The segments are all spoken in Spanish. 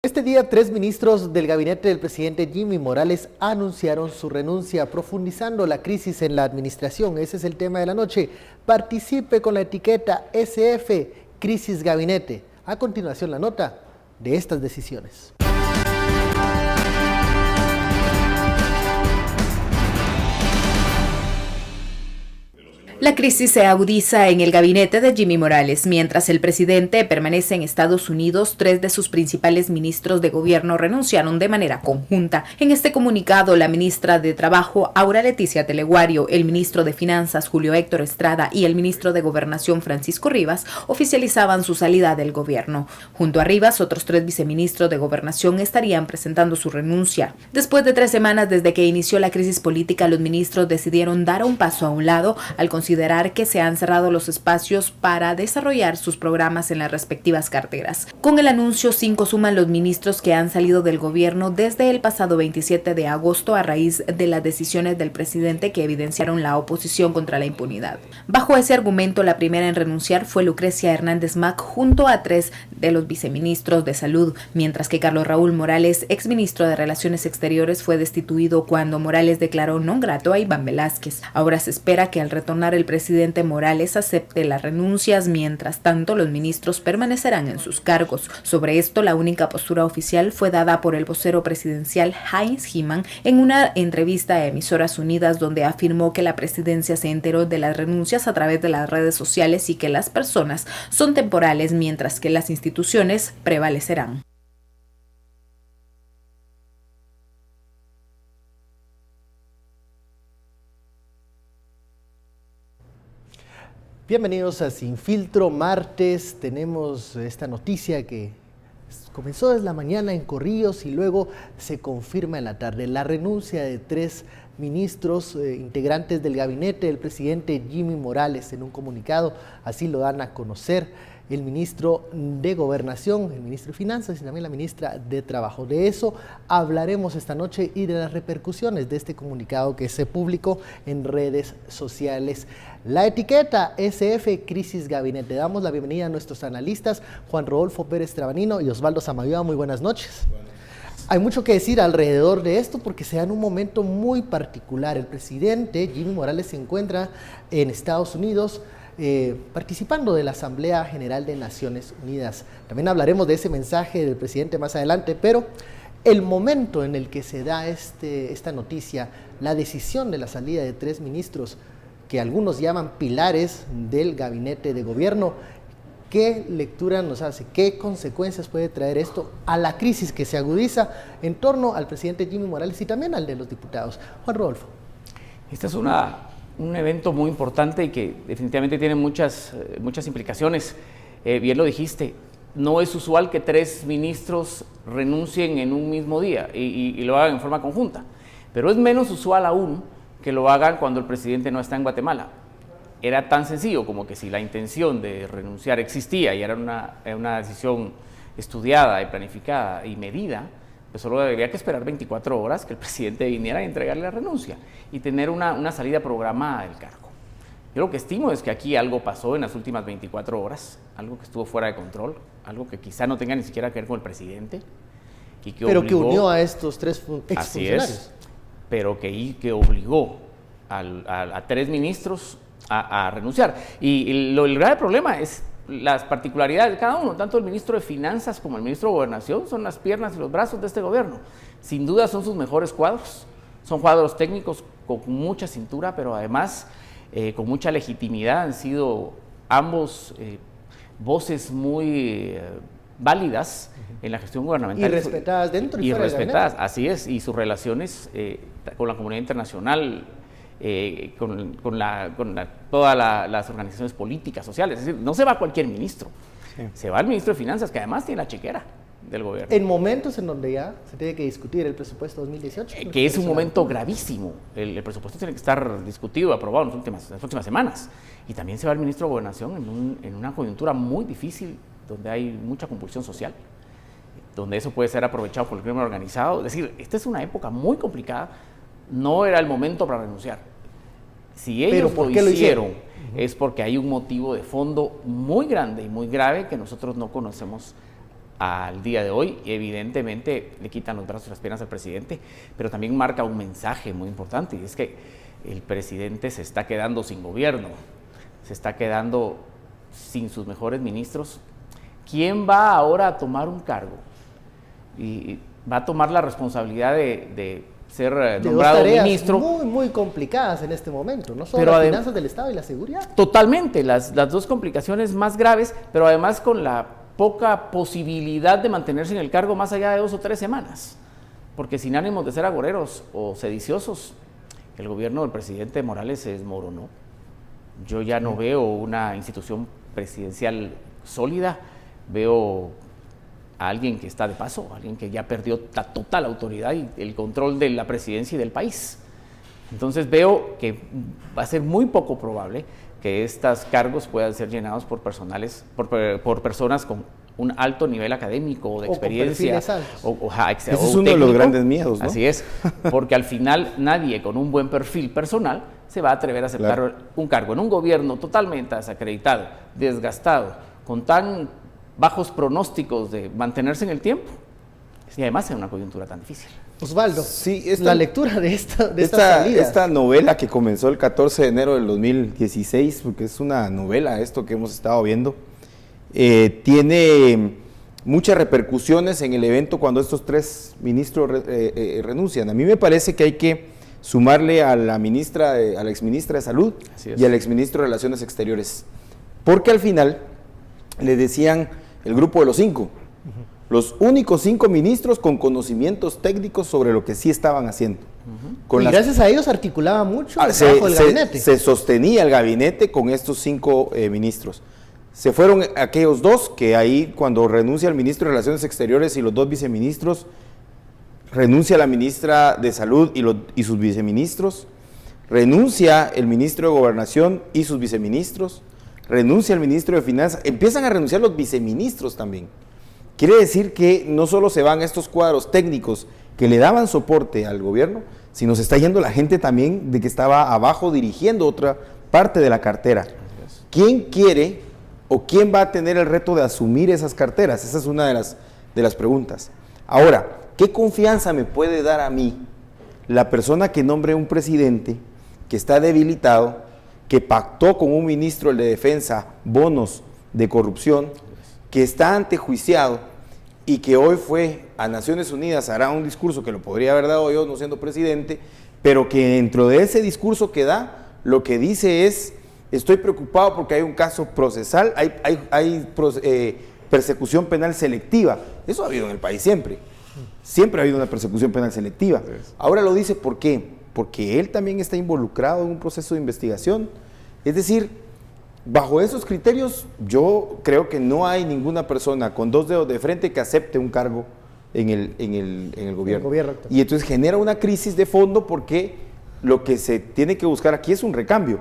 Este día, 3 ministros del gabinete del presidente Jimmy Morales anunciaron su renuncia, profundizando la crisis en la administración. Ese es el tema de la noche. Participe con la etiqueta SF, Crisis Gabinete. A continuación, la nota de estas decisiones. La crisis se agudiza en el gabinete de Jimmy Morales. Mientras el presidente permanece en Estados Unidos, 3 de sus principales ministros de gobierno renunciaron de manera conjunta. En este comunicado, la ministra de Trabajo, Aura Leticia Teleguario, el ministro de Finanzas, Julio Héctor Estrada, y el ministro de Gobernación, Francisco Rivas, oficializaban su salida del gobierno. Junto a Rivas, otros 3 viceministros de Gobernación estarían presentando su renuncia. Después de 3 semanas desde que inició la crisis política, los ministros decidieron dar un paso a un lado al considerar que se han cerrado los espacios para desarrollar sus programas en las respectivas carteras. Con el anuncio, 5 suman los ministros que han salido del gobierno desde el pasado 27 de agosto a raíz de las decisiones del presidente que evidenciaron la oposición contra la impunidad. Bajo ese argumento, la primera en renunciar fue Lucrecia Hernández Mac junto a 3 de los viceministros de Salud, mientras que Carlos Raúl Morales, exministro de Relaciones Exteriores, fue destituido cuando Morales declaró non grato a Iván Velázquez. Ahora se espera que al retornar el presidente Morales acepte las renuncias. Mientras tanto, los ministros permanecerán en sus cargos. Sobre esto, la única postura oficial fue dada por el vocero presidencial Heinz Hyman en una entrevista a Emisoras Unidas, donde afirmó que la presidencia se enteró de las renuncias a través de las redes sociales y que las personas son temporales, mientras que las instituciones prevalecerán. Bienvenidos a Sin Filtro, martes. Tenemos esta noticia que comenzó desde la mañana en Corrillos y luego se confirma en la tarde. La renuncia de 3 ministros integrantes del gabinete del presidente Jimmy Morales. En un comunicado así lo dan a conocer el ministro de Gobernación, el ministro de Finanzas y también la ministra de Trabajo. De eso hablaremos esta noche y de las repercusiones de este comunicado que se publicó en redes sociales. La etiqueta SF Crisis Gabinete. Damos la bienvenida a nuestros analistas, Juan Rodolfo Pérez Trabanino y Osvaldo Samayoa. Muy buenas noches. Hay mucho que decir alrededor de esto porque se da en un momento muy particular. El presidente Jimmy Morales se encuentra en Estados Unidos participando de la Asamblea General de Naciones Unidas. También hablaremos de ese mensaje del presidente más adelante, pero el momento en el que se da esta noticia, la decisión de la salida de 3 ministros que algunos llaman pilares del gabinete de gobierno, ¿qué lectura nos hace? ¿Qué consecuencias puede traer esto a la crisis que se agudiza en torno al presidente Jimmy Morales y también al de los diputados? Juan Rodolfo. Este es un evento muy importante y que definitivamente tiene muchas implicaciones. Bien lo dijiste, no es usual que 3 ministros renuncien en un mismo día y lo hagan en forma conjunta, pero es menos usual aún que lo hagan cuando el presidente no está en Guatemala. Era tan sencillo como que si la intención de renunciar existía y era una decisión estudiada y planificada y medida, pues solo habría que esperar 24 horas que el presidente viniera a entregarle la renuncia y tener una salida programada del cargo. Yo lo que estimo es que aquí algo pasó en las últimas 24 horas, algo que estuvo fuera de control, algo que quizá no tenga ni siquiera que ver con el presidente. Y que pero obligó, que unió a estos 3 exfuncionarios. Así es, pero que obligó a 3 ministros a renunciar. Y el grave problema es las particularidades de cada uno, tanto el ministro de Finanzas como el ministro de Gobernación son las piernas y los brazos de este gobierno. Sin duda son sus mejores cuadros, son cuadros técnicos con mucha cintura, pero además con mucha legitimidad. Han sido ambos voces muy válidas en la gestión gubernamental. Y respetadas dentro y fuera del gabinete. Respetadas, así es, y sus relaciones con la comunidad internacional, con todas las organizaciones políticas, sociales. Es decir, no se va cualquier ministro, se va el ministro de Finanzas, que además tiene la chequera del gobierno. En momentos en donde ya se tiene que discutir el presupuesto 2018. Que es un momento gravísimo. El presupuesto tiene que estar discutido, aprobado en las próximas semanas. Y también se va el ministro de Gobernación en una coyuntura muy difícil, donde hay mucha compulsión social, donde eso puede ser aprovechado por el crimen organizado. Es decir, esta es una época muy complicada. No era el momento para renunciar. Si ellos lo hicieron, es porque hay un motivo de fondo muy grande y muy grave que nosotros no conocemos al día de hoy, y evidentemente le quitan los brazos y las piernas al presidente, pero también marca un mensaje muy importante, y es que el presidente se está quedando sin gobierno, se está quedando sin sus mejores ministros. ¿Quién va ahora a tomar un cargo? Y va a tomar la responsabilidad de ser nombrado ministro. Muy complicadas en este momento, no solo pero las finanzas del Estado y la seguridad. Totalmente, las dos complicaciones más graves, pero además con la poca posibilidad de mantenerse en el cargo más allá de 2 o 3 semanas, porque sin ánimos de ser agoreros o sediciosos, el gobierno del presidente Morales se desmoronó. Yo ya no veo una institución presidencial sólida, veo a alguien que está de paso, alguien que ya perdió la total autoridad y el control de la presidencia y del país. Entonces veo que va a ser muy poco probable que estos cargos puedan ser llenados por personas con un alto nivel académico o de experiencia. Ese es uno de los grandes miedos, ¿no? Así es, porque al final nadie con un buen perfil personal se va a atrever a aceptar un cargo en un gobierno totalmente desacreditado, desgastado, con tan bajos pronósticos de mantenerse en el tiempo, y además en una coyuntura tan difícil. Osvaldo, sí, la lectura de esta novela que comenzó el 14 de enero del 2016, porque es una novela esto que hemos estado viendo, tiene muchas repercusiones en el evento cuando estos 3 ministros renuncian. A mí me parece que hay que sumarle a la exministra de Salud y al exministro de Relaciones Exteriores, porque al final le decían el grupo de los 5, los únicos 5 ministros con conocimientos técnicos sobre lo que sí estaban haciendo. Gracias a ellos articulaba mucho el trabajo del gabinete. Se sostenía el gabinete con estos 5 ministros. Se fueron aquellos 2 que ahí cuando renuncia el ministro de Relaciones Exteriores y los 2 viceministros, renuncia la ministra de Salud y sus viceministros, renuncia el ministro de Gobernación y sus viceministros, renuncia el ministro de Finanzas, empiezan a renunciar los viceministros también. Quiere decir que no solo se van estos cuadros técnicos que le daban soporte al gobierno, sino se está yendo la gente también de que estaba abajo dirigiendo otra parte de la cartera. ¿Quién quiere o quién va a tener el reto de asumir esas carteras? Esa es una de las preguntas. Ahora, ¿qué confianza me puede dar a mí la persona que nombre un presidente que está debilitado, que pactó con un ministro de Defensa bonos de corrupción, que está antejuiciado y que hoy fue a Naciones Unidas, hará un discurso que lo podría haber dado yo no siendo presidente, pero que dentro de ese discurso que da, lo que dice es: estoy preocupado porque hay un caso procesal, hay persecución penal selectiva. Eso ha habido en el país siempre ha habido una persecución penal selectiva. Ahora lo dice, ¿por qué? Porque él también está involucrado en un proceso de investigación. Es decir, bajo esos criterios, yo creo que no hay ninguna persona con 2 dedos de frente que acepte un cargo en el gobierno. Y entonces genera una crisis de fondo, porque lo que se tiene que buscar aquí es un recambio.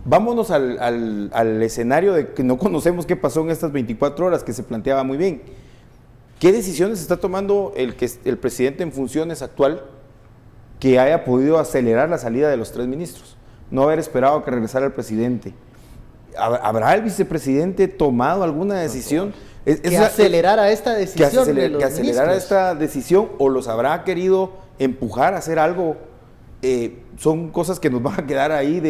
Vámonos al escenario de que no conocemos qué pasó en estas 24 horas, que se planteaba muy bien. ¿Qué decisiones está tomando el presidente en funciones actual que haya podido acelerar la salida de los 3 ministros? No haber esperado que regresara el presidente. ¿Habrá el vicepresidente tomado alguna decisión? Que acelerara esta decisión que acelerara esta decisión, o los habrá querido empujar a hacer algo. Son cosas que nos van a quedar ahí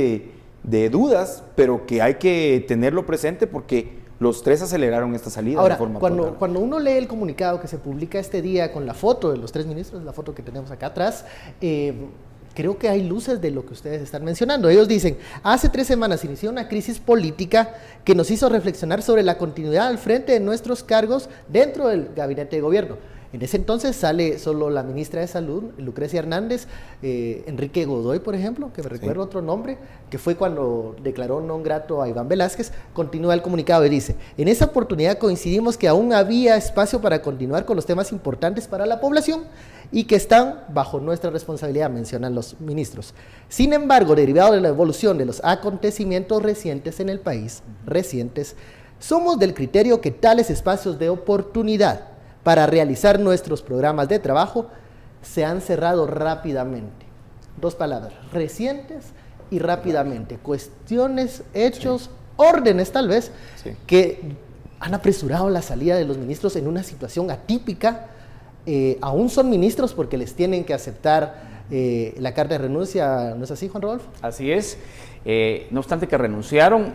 de dudas, pero que hay que tenerlo presente, porque los 3 aceleraron esta salida. Ahora, de forma cuando uno lee el comunicado que se publica este día con la foto de los 3 ministros, la foto que tenemos acá atrás, creo que hay luces de lo que ustedes están mencionando. Ellos dicen: hace 3 semanas inició una crisis política que nos hizo reflexionar sobre la continuidad al frente de nuestros cargos dentro del gabinete de gobierno. En ese entonces sale solo la ministra de Salud, Lucrecia Hernández, Enrique Godoy, por ejemplo, que me recuerdo otro nombre, que fue cuando declaró non grato a Iván Velázquez. Continúa el comunicado y dice: en esa oportunidad coincidimos que aún había espacio para continuar con los temas importantes para la población y que están bajo nuestra responsabilidad, mencionan los ministros. Sin embargo, derivado de la evolución de los acontecimientos recientes en el país, somos del criterio que tales espacios de oportunidad para realizar nuestros programas de trabajo se han cerrado rápidamente. 2 palabras: recientes y rápidamente. Cuestiones, hechos, órdenes tal vez, que han apresurado la salida de los ministros en una situación atípica. Aún son ministros porque les tienen que aceptar la carta de renuncia, ¿no es así, Juan Rodolfo? Así es. No obstante que renunciaron,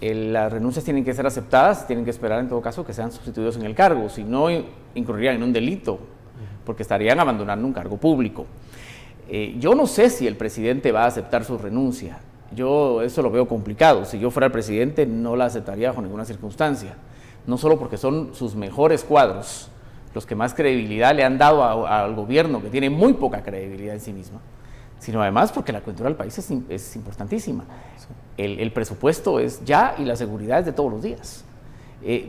las renuncias tienen que ser aceptadas, tienen que esperar en todo caso que sean sustituidos en el cargo, si no incurrirían en un delito, porque estarían abandonando un cargo público. Yo no sé si el presidente va a aceptar su renuncia. Yo eso lo veo complicado. Si yo fuera el presidente no la aceptaría bajo ninguna circunstancia. No solo porque son sus mejores cuadros, los que más credibilidad le han dado al gobierno, que tiene muy poca credibilidad en sí misma, sino además porque la coyuntura del país es importantísima. El presupuesto es ya y la seguridad es de todos los días.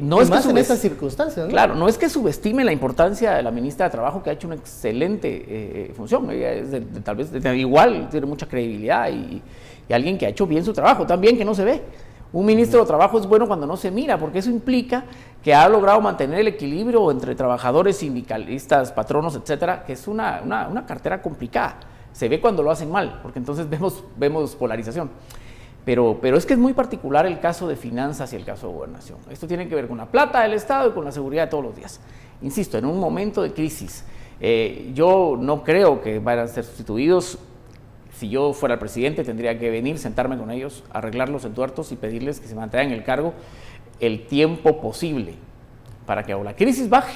No es más que en esas circunstancias, ¿no? Claro, no es que subestime la importancia de la ministra de Trabajo, que ha hecho una excelente función. Ella es tal vez igual, tiene mucha credibilidad y alguien que ha hecho bien su trabajo, también que no se ve. Un ministro de Trabajo es bueno cuando no se mira, porque eso implica que ha logrado mantener el equilibrio entre trabajadores, sindicalistas, patronos, etcétera, que es una cartera complicada. Se ve cuando lo hacen mal, porque entonces vemos polarización. Pero es que es muy particular el caso de finanzas y el caso de gobernación. Esto tiene que ver con la plata del Estado y con la seguridad de todos los días. Insisto, en un momento de crisis, yo no creo que vayan a ser sustituidos. Si yo fuera el presidente, tendría que venir, sentarme con ellos, arreglar los entuertos y pedirles que se mantengan en el cargo el tiempo posible para que o la crisis baje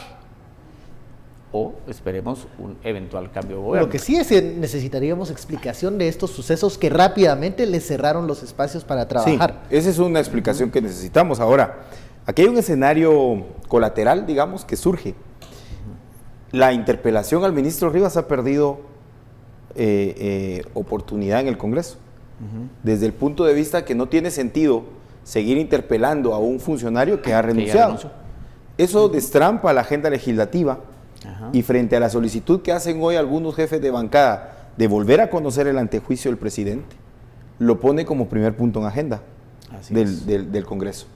o esperemos un eventual cambio de gobierno. Lo que sí es que necesitaríamos explicación de estos sucesos que rápidamente les cerraron los espacios para trabajar. Sí, esa es una explicación que necesitamos. Ahora, aquí hay un escenario colateral, digamos, que surge. La interpelación al ministro Rivas ha perdido oportunidad en el Congreso, desde el punto de vista que no tiene sentido seguir interpelando a un funcionario que ha renunciado. Eso destrampa la agenda legislativa. Y frente a la solicitud que hacen hoy algunos jefes de bancada de volver a conocer el antejuicio del presidente, lo pone como primer punto en agenda del Congreso.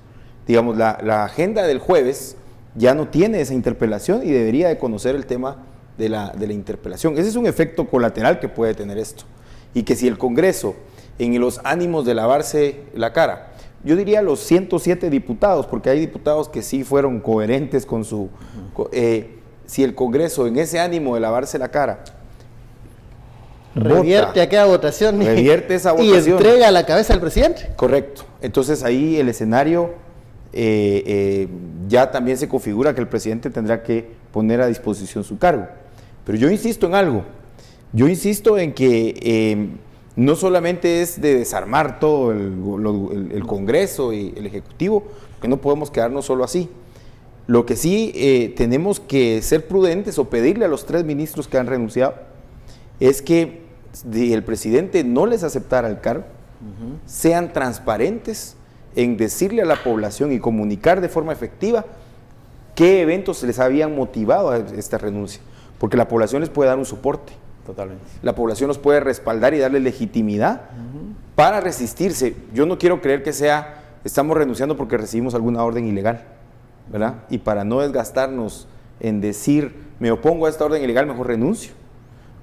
Digamos, la agenda del jueves ya no tiene esa interpelación y debería de conocer el tema de la interpelación. Ese es un efecto colateral que puede tener esto. Y que si el Congreso, en los ánimos de lavarse la cara, yo diría los 107 diputados, porque hay diputados que sí fueron coherentes con su... si el Congreso, en ese ánimo de lavarse la cara, revierte aquella votación, revierte esa y votación, entrega a la cabeza del presidente. Correcto. Entonces ahí el escenario ya también se configura que el presidente tendrá que poner a disposición su cargo. Pero yo insisto en algo. Yo insisto en que no solamente es de desarmar todo el Congreso y el Ejecutivo, porque no podemos quedarnos solo así. Lo que sí tenemos que ser prudentes o pedirle a los 3 ministros que han renunciado es que si el presidente no les aceptara el cargo, sean transparentes en decirle a la población y comunicar de forma efectiva qué eventos les habían motivado a esta renuncia, porque la población les puede dar un soporte. Totalmente. La población nos puede respaldar y darle legitimidad para resistirse. Yo no quiero creer que estamos renunciando porque recibimos alguna orden ilegal, ¿verdad? Y para no desgastarnos en decir, me opongo a esta orden ilegal, mejor renuncio,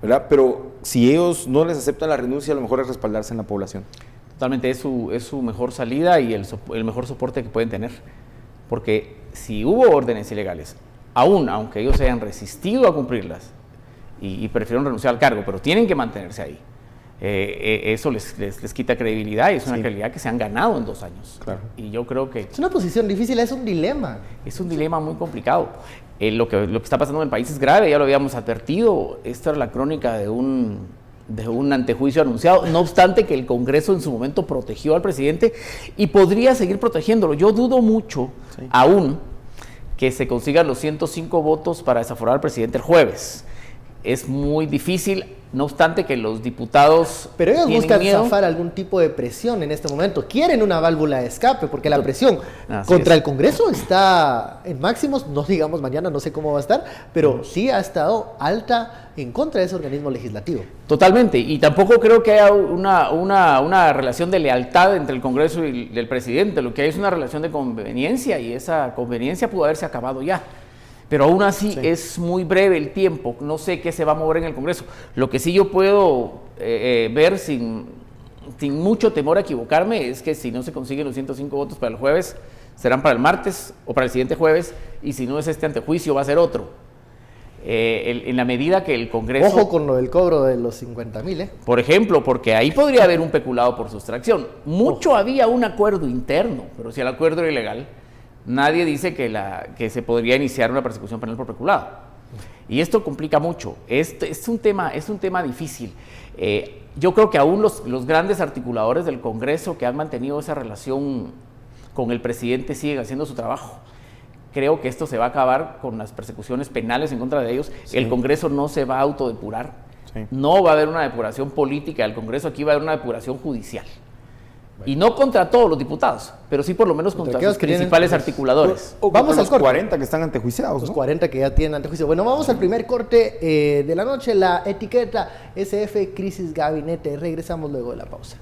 ¿verdad? Pero si ellos no les aceptan la renuncia, lo mejor es respaldarse en la población. Totalmente, es su mejor salida y el mejor soporte que pueden tener. Porque si hubo órdenes ilegales, aunque ellos se hayan resistido a cumplirlas y prefirieron renunciar al cargo, pero tienen que mantenerse ahí, eso les quita credibilidad y es una credibilidad que se han ganado en 2 años. Claro. Y yo creo que... Es una posición difícil, es un dilema. Es un dilema muy complicado. Lo que está pasando en el país es grave, ya lo habíamos advertido. Esta es la crónica de un antejuicio anunciado, no obstante que el Congreso en su momento protegió al presidente y podría seguir protegiéndolo. Yo dudo mucho aún que se consigan los 105 votos para desaforar al presidente el jueves. Es muy difícil, no obstante que los diputados... Pero ellos buscan miedo. zafar algún tipo de presión en este momento. Quieren una válvula de escape, porque la presión contra el Congreso está en máximos, no digamos mañana, no sé cómo va a estar, pero sí ha estado alta en contra de ese organismo legislativo. Totalmente, y tampoco creo que haya una relación de lealtad entre el Congreso y el presidente. Lo que hay es una relación de conveniencia y esa conveniencia pudo haberse acabado ya. Pero aún así es muy breve el tiempo, no sé qué se va a mover en el Congreso. Lo que sí yo puedo ver sin mucho temor a equivocarme es que si no se consiguen los 105 votos para el jueves, serán para el martes o para el siguiente jueves, y si no es este antejuicio va a ser otro. En la medida que el Congreso... Ojo con lo del cobro de los 50,000, Por ejemplo, porque ahí podría haber un peculado por sustracción. Mucho había un acuerdo interno, pero si el acuerdo era ilegal, nadie dice que se podría iniciar una persecución penal por peculado. Y esto complica mucho. Es un tema difícil. Yo creo que aún los grandes articuladores del Congreso que han mantenido esa relación con el presidente siguen haciendo su trabajo. Creo que esto se va a acabar con las persecuciones penales en contra de ellos. Sí. El Congreso no se va a autodepurar. Sí. No va a haber una depuración política del Congreso, aquí va a haber una depuración judicial. Bueno. Y no contra todos los diputados, pero sí por lo menos contra sus principales articuladores. Vamos al corte. 40 que están antejuiciados, Los ¿no? 40 que ya tienen antejuicio. Bueno, vamos al primer corte de la noche. La etiqueta SF Crisis Gabinete. Regresamos luego de la pausa.